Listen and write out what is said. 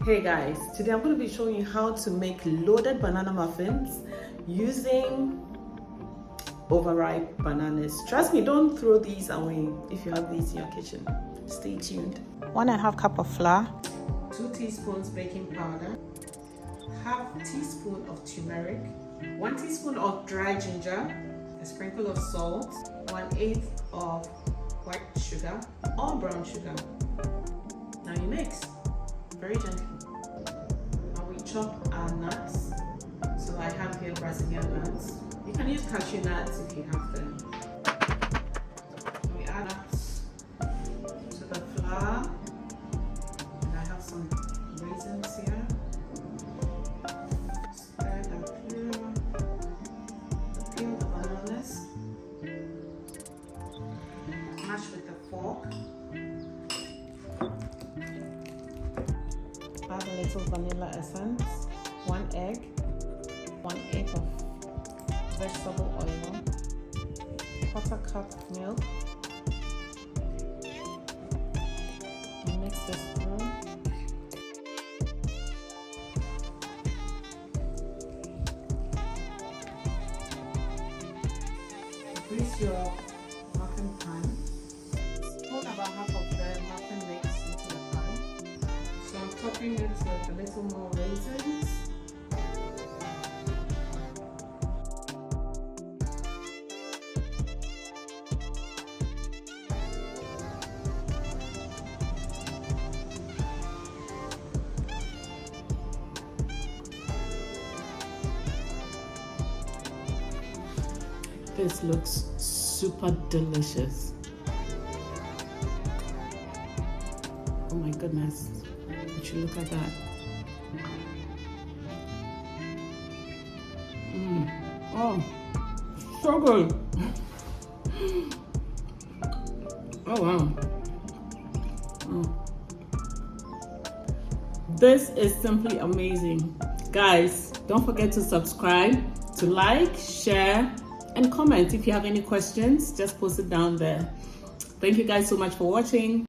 Hey guys, today I'm going to be showing you how to make loaded banana muffins using overripe bananas. Trust me, don't throw these away if you have these in your kitchen. Stay tuned. 1.5 cup of flour, 2 teaspoons baking powder, half teaspoon of turmeric, 1 teaspoon of dry ginger, a sprinkle of salt, 1/8 of white sugar or brown sugar. Now you mix very gently. Now we chop our nuts. So I have here Brazilian nuts. You can use cashew nuts if you have them. We add nuts to the flour. And I have some raisins here. Stir the peel the bananas. Mash with a fork. Add a little vanilla essence, 1 egg, 1/8 of vegetable oil, 1/4 cup of milk. Mix this through. Grease your muffin pan. Put about half of the muffin mix into the pan. So I'm topping it with a little more raisins. This looks super delicious. Oh my goodness. Would you look at that? Oh, so good. Oh wow. This is simply amazing. Guys, don't forget to subscribe, to like, share, and comment. If you have any questions, just post it down there. Thank you guys so much for watching.